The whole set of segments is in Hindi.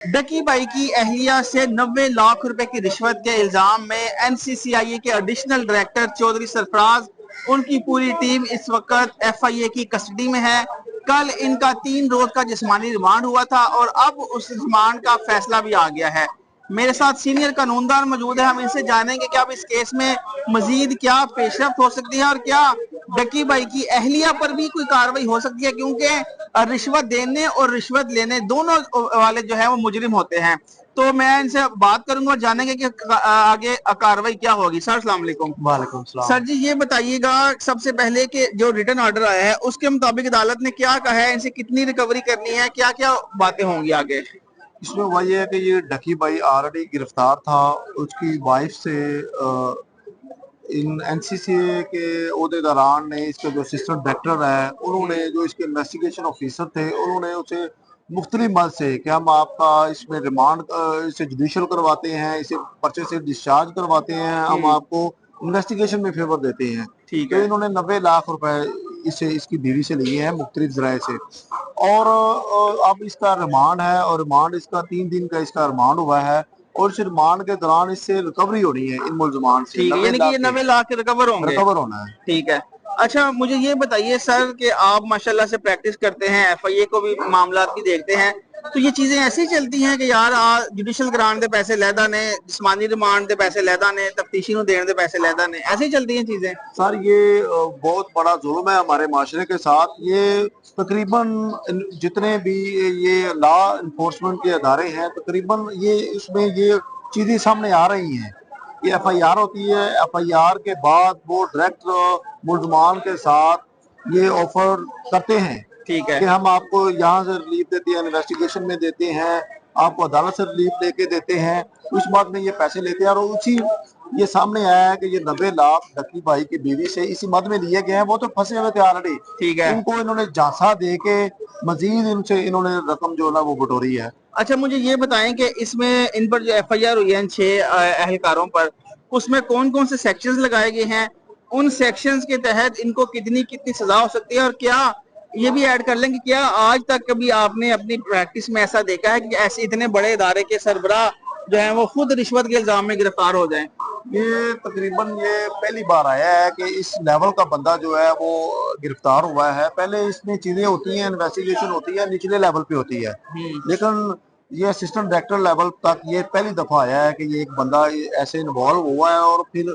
डकी बाई की अहलिया से 90 लाख रुपए की रिश्वत के इल्जाम में एनसीसीआई के एडिशनल डायरेक्टर चौधरी सरफराज उनकी पूरी टीम इस वक्त एफआईए की कस्टडी में है। कल इनका 3 रोज का जिस्मानी रिमांड हुआ था और अब उस रिमांड का फैसला भी आ गया है। मेरे साथ सीनियर कानूनदान मौजूद है, हम इनसे जानेंगे कि अब इस केस में मजीद क्या पेशरफ हो सकती है और क्या डकी भाई की अहलिया पर भी कोई कार्रवाई हो सकती है, क्योंकि रिश्वत देने और रिश्वत लेने दोनों वाले जो है वो मुजरिम होते हैं। तो मैं इनसे बात करूंगा और जानेंगे कि आगे कार्रवाई क्या होगी। सर अस्सलाम वालेकुम। वालेकुम सलाम। सर जी ये बताइएगा सबसे पहले कि जो रिटर्न ऑर्डर आया है उसके मुताबिक अदालत ने क्या कहा है, इनसे कितनी रिकवरी करनी है, क्या क्या बातें होंगी आगे? इसमें हुआ ये है कि ये डकी भाई ऑलरेडी गिरफ्तार था। उसकी वाइफ से इन एनसीसीए के ओहदेदारान ने, इसके जो असिस्टेंट डायरेक्टर है, उन्होंने, जो इसके इन्वेस्टिगेशन ऑफिसर थे, उन्होंने उसे मुख्तलिफ मद से कि हम आपका इसमें रिमांड, इसे जुडिशल करवाते हैं, इसे पर्चे से डिस्चार्ज करवाते हैं, हम आपको इन्वेस्टिगेशन में फेवर देते हैं। ठीक तो है। इन्होंने 90 लाख रुपए इसे, इसकी बीवी से लिए हैं मुख्तलिफ जराए से। और अब इसका रिमांड है और रिमांड इसका 3 दिन का इसका रिमांड हुआ है और इस रिमांड के दौरान इससे रिकवरी होनी है इन मुलजमान से। ठीक है, 90 यानी कि लाख ये के 90 लाख के रिकवर होंगे। रिकवर होना है। ठीक है। अच्छा मुझे ये बताइए सर कि आप माशाल्लाह से प्रैक्टिस करते हैं, एफआईए को भी मामला की देखते हैं, तो ये चीजें ऐसी चलती हैं कि यार जुडिशल ग्रांट दे पैसे लैदा ने, जिस्मानी रिमांड दे पैसे लैदा ने, तफ्तीशी नूं देने दे पैसे लैदा ने, ऐसे ही चलती हैं चीजें? सर ये बहुत बड़ा जुल्म है हमारे माशरे के साथ। ये तकरीबन जितने भी ये लॉ इन्फोर्समेंट के अदारे हैं, तकरीबन ये इसमें ये चीजें सामने आ रही हैं। ये एफआईआर होती है, एफआईआर के बाद वो डायरेक्ट मुलजमान के साथ ये ऑफर करते हैं ठीक है। कि हम आपको यहाँ से रिलीफ देते हैं, इन्वेस्टिगेशन में देते हैं, आपको अदालत से रिलीफ लेके देते हैं। उस बात में ये पैसे लेते हैं और उसी ये सामने आया है कि ये 90 लाख डकी भाई की बीवी से इसी मद में लिए गए हैं। वो तो फंसे हुए थे ऑलरेडी। ठीक है। इनको इन्होंने झांसा दे के मजीद इनसे इन्होंने रकम जो है ना वो बटोरी है। अच्छा मुझे ये बताएं कि इसमें इन पर जो एफआईआर हुई है इन 6 अहलकारों पर, उसमें कौन कौन से सेक्शंस लगाए गए हैं, उन सेक्शंस के तहत इनको कितनी कितनी सजा हो सकती है, और क्या ये भी ऐड कर लें कि क्या आज तक कभी आपने अपनी प्रैक्टिस में ऐसा देखा है कि ऐसे इतने बड़े इदारे के सरबराह जो है वो खुद रिश्वत के इल्जाम में गिरफ्तार हो जाएं? ये तकरीबन ये पहली बार आया है कि इस लेवल का बंदा जो है वो गिरफ्तार हुआ है। पहले इसमें चीजें होती हैं, इन्वेस्टिगेशन होती है, निचले लेवल पे होती है, लेकिन ये असिस्टेंट डायरेक्टर लेवल तक ये पहली दफा आया है कि ये एक बंदा ऐसे इन्वॉल्व हुआ है। और फिर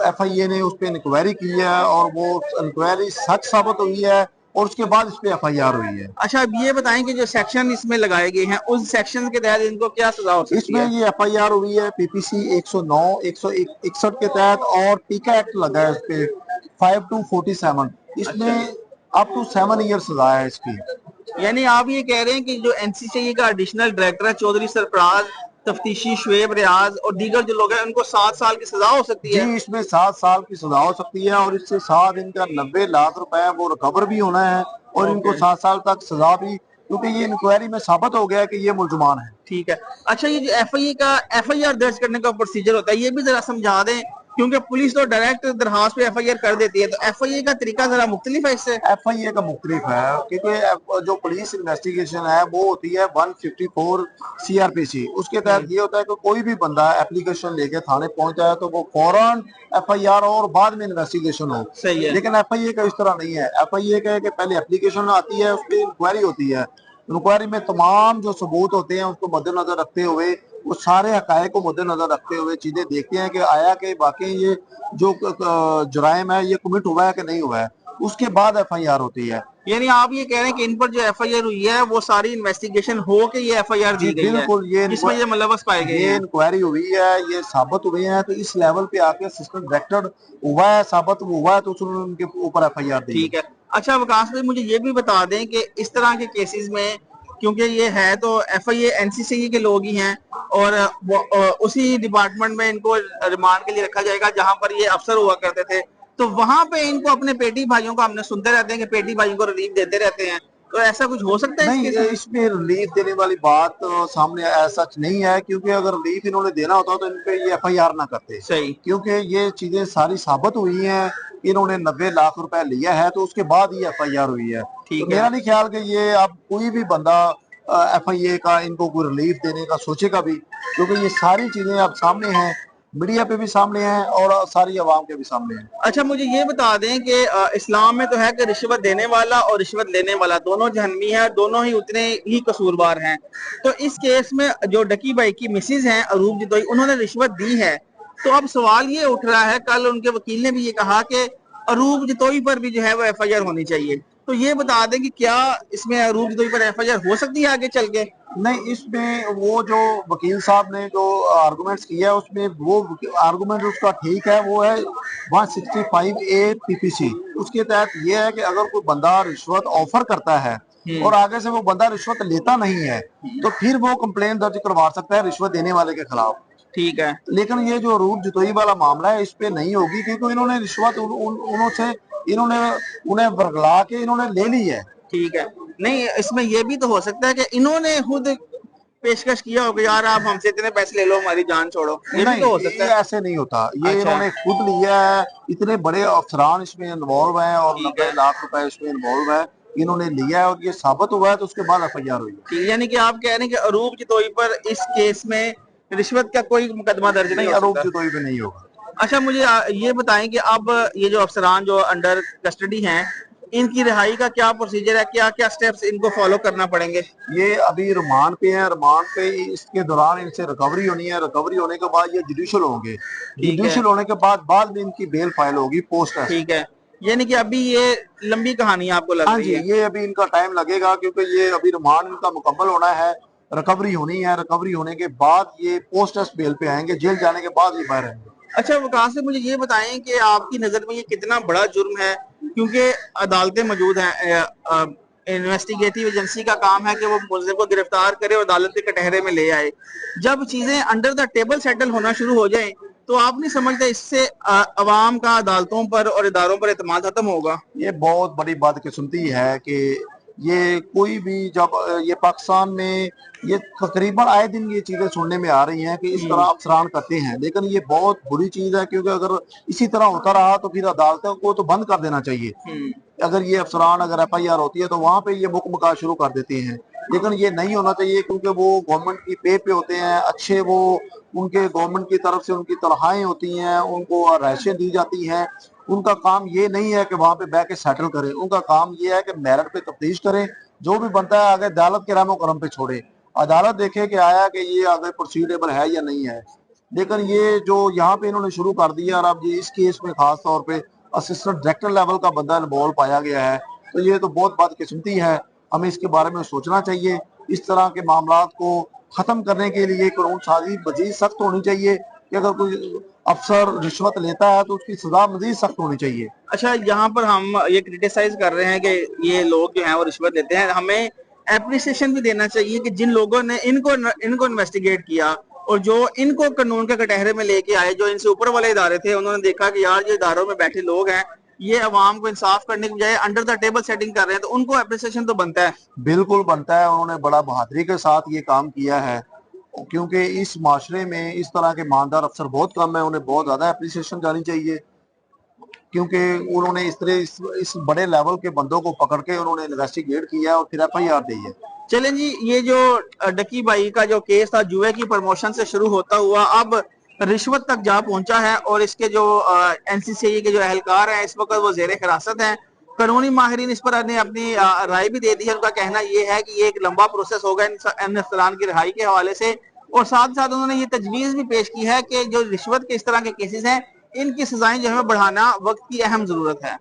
एफआईए ने उस पर इंक्वायरी की है और वो इंक्वायरी सच साबित हुई है और उसके बाद इस पे एफआईआर हुई है। अच्छा अब ये बताएं कि जो सेक्शन इसमें लगाए गए हैं उस सेक्शन के तहत इनको क्या सजा हो सकती इसमें है? ये एफआईआर हुई है पीपीसी 109 161 के तहत और टीका एक्ट लगा है इस पे 5 to 47। इसमें अप टू 7 ईयर सजा है इसकी। यानी आप ये कह रहे हैं कि जो एनसीसीआई का एडिशनल डायरेक्टर है चौधरी सरफराज, तफ्तीशी शुएब रियाज और दीगर जो लोग हैं उनको 7 साल की सजा हो सकती है? जी, इसमें 7 साल की सजा हो सकती है और इससे साथ इनका 90 लाख रुपए है वो रिकवर भी होना है और इनको 7 साल तक सजा भी, क्योंकि ये इंक्वायरी में साबित हो गया है कि ये मुलजमान है। ठीक है। अच्छा ये जो एफआईआर दर्ज करने का प्रोसीजर होता है ये भी जरा समझा दें, क्योंकि पुलिस तो डायरेक्ट दरखास्त पे एफआईआर कर देती है, तो एफआईआर का तरीका जरा मुख्तलिफ है इससे? एफआईए का मुख्तलिफ है, क्योंकि जो पुलिस इन्वेस्टिगेशन है वो होती है 154 सीआरपीसी। उसके तहत ये होता है कि कोई भी बंदा एप्लीकेशन लेके थाने पहुंचा है तो वो फौरन एफआईआर और बाद में इन्वेस्टिगेशन हो। सही है। लेकिन एफआईए का इस तरह नहीं है। एफआईए का है कि पहले एप्लीकेशन आती है, उस पर इंक्वायरी होती है। इंक्वायरी में तमाम जो सबूत होते हैं उसको मद्देनजर रखते हुए, वो सारे हकायक को मद्देनजर रखते हुए चीजें देखते हैं कि आया कि वाकई ये जो जुराइम है ये कमिट हुआ है कि नहीं हुआ है। उसके बाद एफआईआर होती है। यानी आप ये कह रहे हैं कि इन पर जो एफआईआर हुई है वो सारी इन्वेस्टिगेशन हो के ये एफआईआर दी गई है, बिल्कुल। जिसमें ये मुलव्वस पाए गए ये हैं। इंक्वायरी हुई है, ये साबित हुए हैं, तो इस लेवल पे आके असिस्टेंट डायरेक्टर हुआ है, साबित हुआ है, तो उसने उनके ऊपर एफआईआर दी। ठीक है। अच्छा विकास भाई मुझे ये भी बता दें कि इस तरह के केसेस में, क्योंकि ये है तो एफआईए एनसीसीआई के लोग ही हैं और उसी डिपार्टमेंट में इनको रिमांड के लिए रखा जाएगा जहां पर ये अफसर हुआ करते थे, तो वहां पे इनको अपने पेटी भाइयों को, हमने सुनते रहते हैं कि पेटी भाइयों को रिलीफ देते रहते हैं, तो ऐसा कुछ हो सकता है नहीं, इसमें रिलीफ देने वाली बात सामने सच नहीं है, क्योंकि अगर रिलीफ इन्होंने देना होता तो इन पे ये एफआईआर ना करते। सही। क्योंकि ये चीजें सारी साबित हुई हैं, इन्होंने 90 लाख रुपए लिया है तो उसके बाद ही एफआईआर हुई है। तो ठीक है। मेरा नहीं ख्याल कि ये अब कोई भी बंदा FIA का इनको कोई रिलीफ देने का सोचेगा भी, क्योंकि ये सारी चीजें अब सामने हैं, मीडिया पे भी सामने हैं और सारी आवाम के भी सामने हैं। अच्छा, मुझे ये बता दें कि इस्लाम में तो है कि रिश्वत देने वाला और रिश्वत लेने वाला दोनों जहन्नमी है, दोनों ही उतने ही कसूरवार हैं। तो इस केस में जो डकी भाई की मिसेज हैं अरूब जतोई, उन्होंने रिश्वत दी है। तो अब सवाल ये उठ रहा है, कल उनके वकील ने भी ये कहा कि अरूब जतोई पर भी जो है वो FIR होनी चाहिए। तो ये बता दें कि क्या इसमें अरूब जतोई पर FIR हो सकती है आगे चल के? नहीं, इसमें वो जो वकील साहब ने जो आर्गुमेंट्स किया है उसमें वो आर्गुमेंट उसका ठीक है, वो है 165A PPC। उसके तहत ये है कि अगर कोई बंदा रिश्वत ऑफर करता है और आगे से वो बंदा रिश्वत लेता नहीं है तो फिर वो कंप्लेन दर्ज करवा सकता है रिश्वत देने वाले के खिलाफ। ठीक है, लेकिन ये जो अरूब जतोई वाला मामला है इस पे नहीं होगी, क्योंकि इन्होंने रिश्वत उन्होंने इन्होंने उन्हें वर्गला के इन्होंने ले ली है। ठीक है। नहीं, इसमें ये भी तो हो सकता है कि इन्होंने खुद पेशकश किया होगा, यार आप हमसे इतने पैसे ले लो, हमारी जान छोड़ो। ये भी तो हो सकता है। ऐसे नहीं होता, ये अच्छा। इन्होंने खुद लिया है। इतने बड़े अफसरान इसमें इन्वॉल्व हैं और ठीक 90 है। लाख रुपए इसमें इन्वॉल्व है, इन्होंने लिया है और ये साबित हुआ है तो उसके बाद FIR हुई है। ठीक, यानी कि आप कह रहे हैं कि अरूब जतोई पर इस केस में रिश्वत का कोई मुकदमा दर्ज नहीं नहीं, हो अरूब सकता। जतोई पे नहीं होगा। अच्छा, मुझे ये बताएं कि अब ये जो अफसरान जो अंडर कस्टडी हैं, इनकी रिहाई का क्या प्रोसीजर है, क्या क्या स्टेप्स इनको फॉलो करना पड़ेंगे? ये अभी रिमांड पे है, रिमांड पे इसके दौरान इनसे रिकवरी होनी है, रिकवरी होने के बाद ये जुडिशियल होंगे, जुडिशियल होने के बाद में इनकी बेल फाइल होगी पोस्ट। ठीक है, यानी कि अभी ये लंबी कहानी आपको लग हाँ रही जी, है। ये अभी इनका टाइम लगेगा, क्योंकि ये अभी रिमांड इनका मुकम्मल होना है, रिकवरी होनी है, रिकवरी होने के बाद ये पोस्ट बेल पे आएंगे, जेल जाने के बाद ये बाहर आएंगे। अच्छा, वकास से मुझे ये बताएं कि आपकी नजर में ये कितना बड़ा जुर्म है, क्योंकि अदालतें मौजूद हैं, इन्वेस्टिगेटिव एजेंसी का काम है कि वो मुलजिम को गिरफ्तार करे और अदालत के कटहरे में ले आए। जब चीजें अंडर द टेबल सेटल होना शुरू हो जाएं, तो आप नहीं समझते इससे अवाम का अदालतों पर और इदारों पर एतमाद खत्म होगा? ये बहुत बड़ी बदकिस्मती है कि ये कोई भी जब ये पाकिस्तान में ये तकरीबन आए दिन ये चीजें सुनने में आ रही हैं कि इस तरह अफसरान करते हैं, लेकिन ये बहुत बुरी चीज है, क्योंकि अगर इसी तरह होता रहा तो फिर अदालतों को तो बंद कर देना चाहिए। अगर ये अफसरान अगर FIR होती है तो वहां पे ये मुकमका शुरू कर देते हैं, लेकिन ये नहीं होना चाहिए, क्योंकि वो गवर्नमेंट की पे होते हैं अच्छे, वो उनके गवर्नमेंट की तरफ से उनकी तनख्वाहें होती हैं, उनको राशें दी जाती हैं। उनका काम ये नहीं है कि वहां पे बैठ के सेटल करें, उनका काम ये है कि मेरिट पे तफ्तीश करें, जो भी बनता है आगे अदालत के रहमो करम पे छोड़े, अदालत देखे कि आया कि ये आगे प्रोसीडेबल है या नहीं है। लेकिन ये जो यहाँ पे इन्होंने शुरू कर दिया, और अब ये इस केस में खास तौर पे असिस्टेंट डायरेक्टर लेवल का बंदा इन्वॉल्व पाया गया है, तो ये तो बहुत बदकिस्मती है। हमें इसके बारे में सोचना चाहिए, इस तरह के मामलात को खत्म करने के लिए कानून साजी मजीद सख्त होनी चाहिए कि अगर कोई अफसर रिश्वत लेता है तो उसकी सजा मजीद सख्त होनी चाहिए। अच्छा, यहाँ पर हम ये क्रिटिसाइज कर रहे हैं कि ये लोग जो हैं वो रिश्वत लेते हैं। हमें एप्रिसिएशन भी देना चाहिए कि जिन लोगों ने इनको इन्वेस्टिगेट किया और जो इनको कानून के कटहरे में लेके आए, जो इनसे ऊपर वाले इदारे थे, उन्होंने देखा कि यार ये इदारों में बैठे लोग हैं, ये अवाम को इंसाफ करने की बजाय अंडर द टेबल सेटिंग कर रहे हैं, तो उनको एप्रिसिएशन तो बनता है। बिल्कुल बनता है, उन्होंने बड़ा बहादुरी के साथ ये काम किया है, क्योंकि इस माशरे में इस तरह के ईमानदार अफसर बहुत कम है, उन्हें बहुत ज्यादा एप्रिसिएशन जानी चाहिए, क्योंकि उन्होंने इस तरह इस बड़े लेवल के बंदों को पकड़ के उन्होंने इन्वेस्टिगेट किया और फिर FIR दी है। चलें जी, ये जो डकी भाई का जो केस था जुए की प्रमोशन से शुरू होता हुआ अब रिश्वत तक जा पहुंचा है, और इसके जो NCCI के जो एहलकार हैं इस वक्त वो जेर हिरासत हैं। कानूनी माहिरीन इस पर ने अपनी राय भी दे दी है। उनका कहना ये है कि ये एक लंबा प्रोसेस होगा इन अफसरान की रिहाई के हवाले से, और साथ साथ उन्होंने ये तजवीज भी पेश की है कि जो रिश्वत के इस तरह के केसेस हैं, इनकी सजाएं जो है बढ़ाना वक्त की अहम जरूरत है।